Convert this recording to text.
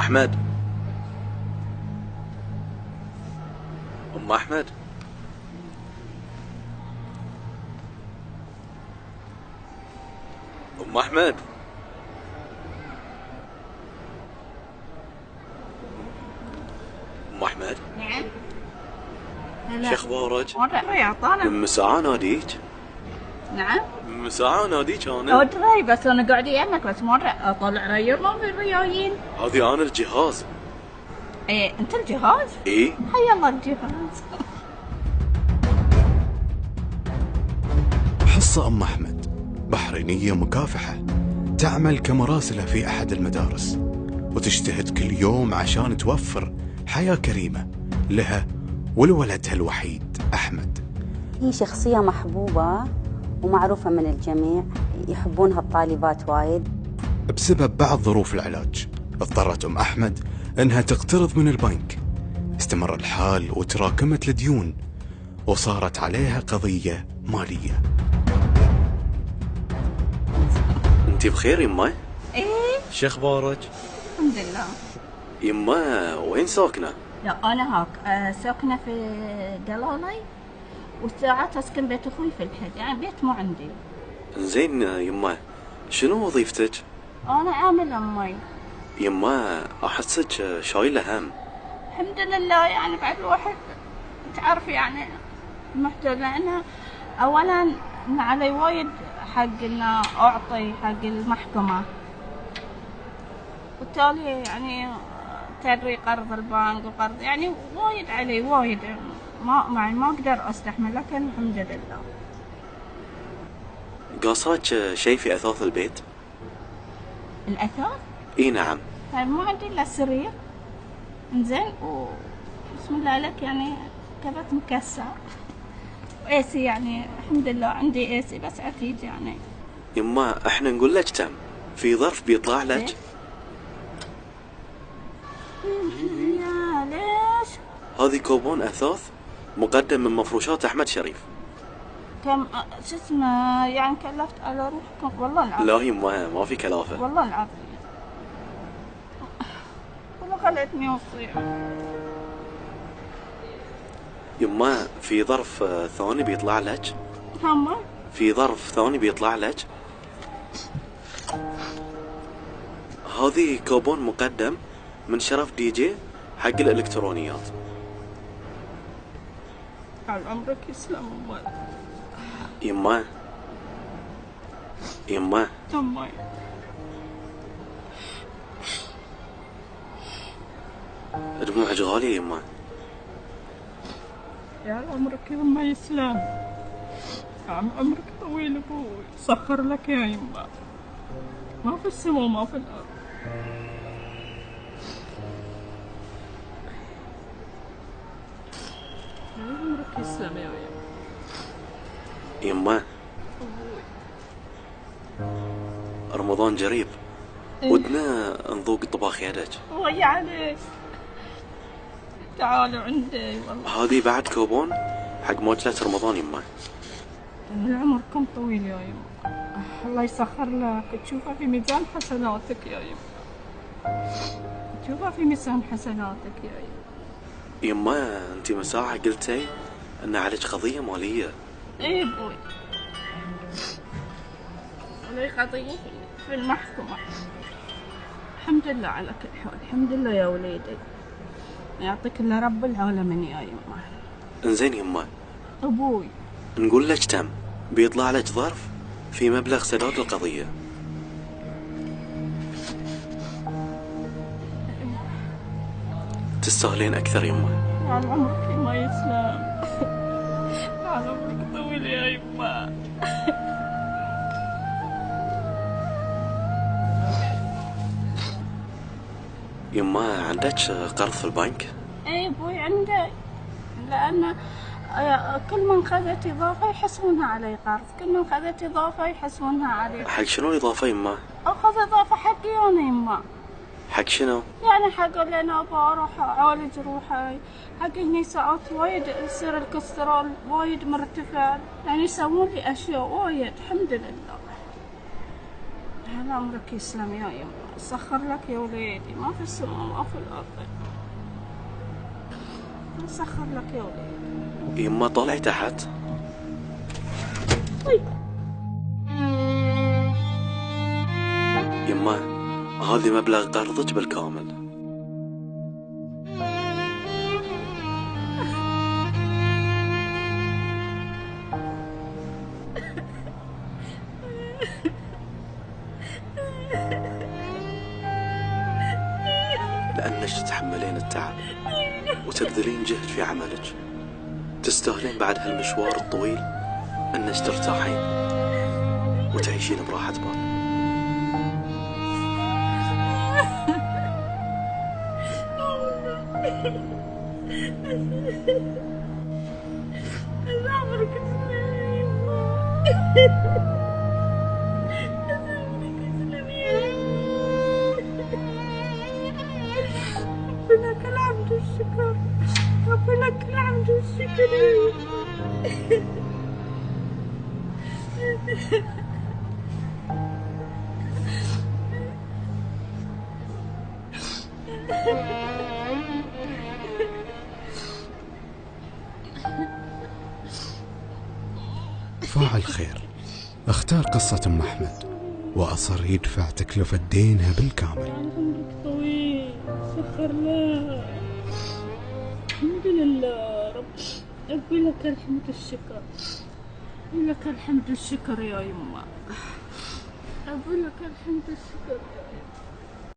أحمد، أم أحمد، أم أحمد، أم أحمد. نعم. هلا. شو أخبارك؟ ادري عطانا. من ساعة ناديك. نعم. من ساعة ناديك أنا. ادري بس انا قاعد يمك بس مرة اطلع ريال ما في الريايين. هذه أنا الجهاز. ايه انت الجهاز؟ إيه؟ حي الله الجهاز. حصة أم أحمد بحرينية مكافحة، تعمل كمراسلة في أحد المدارس، وتجتهد كل يوم عشان توفر حياة كريمة لها ولولدها الوحيد أحمد. هي شخصية محبوبة ومعروفة من الجميع، يحبونها الطالبات وايد. بسبب بعض ظروف العلاج اضطرت أم أحمد أنها تقترض من البنك. استمر الحال وتراكمت الديون وصارت عليها قضية مالية. أنت بخير يما؟ ايه شو أخبارك؟ الحمد لله. يما وين ساكنة؟ لا انا هاك ساكنة في دلالي، وساعات اسكن بيت اخوي في الحد، يعني بيت مو عندي. زين يما، شنو وظيفتك؟ انا عاملة مي. يما أحسك شايلة هم. الحمد لله، يعني بعد الواحد تعرف يعني محتاج، لأنه أولا إن علي وايد حق إن أعطي حق المحكمة، وبالتالي يعني تدري قرض البنك وقرض، يعني وايد علي وايد، ما أقدر أستحمل، لكن الحمد لله. قاصاك شي في أثاث البيت؟ الأثاث؟ إي نعم. طيب ما عندي إلا السرير، إنزين، بسم الله عليك يعني كبت مكسر، ايسي يعني الحمد لله عندي ايسي، بس اكيد يعني. يما احنا نقول لك تم في ظرف بيطلع لك. يا ليش؟ هذه كوبون اثاث مقدم من مفروشات احمد شريف. كم شو اسمه يعني كلفت على روحكم والله العظيم. لا يما ما في كلافه. والله العظيم والله خلتني اصيح. يما في ظرف ثاني بيطلع لك. هم؟ في ظرف ثاني بيطلع لك. هذه كوبون مقدم من شرف دي جي حق الالكترونيات. على عمرك يسلم امي. يما يما امي دموعك غالية يما. يا عمرك يما يسلم، عمرك طويل ابوي، سخر لك يا يما، ما في السماء وما في الارض. يا عمرك يسلم يا يما ابوي. رمضان قريب، ودنا نذوق طباخ يدك. ويا عليك، تعالوا عندي والله. هذه بعد كوبون حق ماكلة رمضان يما. عمركم طويل يا يما، الله يسخر لك، تشوفها في ميزان حسناتك يا يما، تشوفها في ميزان حسناتك يا يما. يما انت من ساعة قلتي ان عليك قضية مالية. ايه ابوي، علي قضية في المحكمة. الحمد لله على كل حال، الحمد لله يا وليدي، يعطيك الله رب العالمين يا يما. انزين يما، ابوي نقول لك تم بيطلع لك ظرف في مبلغ سداد القضية. تستاهلين اكثر يما. على عمرك يما يسلم، على عمرك طويل يا يما. يما عندك قرض في البنك؟ اي ابوي عندي، لان كل من خذت اضافه يحسبونها علي قرض، كل من خذت اضافه يحسبونها علي. حق شنو الاضافة يما؟ اخذ اضافه حقي انا يما. حق شنو؟ يعني حق اللي انا بروح اعالج روحي، حق هني ساعات وايد يصير الكوليسترول وايد مرتفع، يعني يسوون لي اشياء وايد. الحمد لله طال عمرك يسلم يا يما، سخر لك يا وليدي، ما في السماء ما في الأرض، سخر لك يا وليدي. يما طلعي تحت. يما هذه مبلغ قرضك بالكامل. لأنك تتحملين التعب وتبذلين جهد في عملك، تستاهلين بعد هالمشوار الطويل أنك ترتاحين وتعيشين براحة بال. عمرك تسلم يا يما، ربنا لك الحمد والشكر، ربنا لك الحمد والشكر يا يما. فاعل خير اختار قصة أم أحمد وأصر يدفع تكلفة دينها بالكامل. عمرك طويل، سخر لها. الحمد لله رب، ربي لك الحمد والشكر، ربي لك الحمد والشكر يا يما، ربي لك الحمد والشكر يا يما.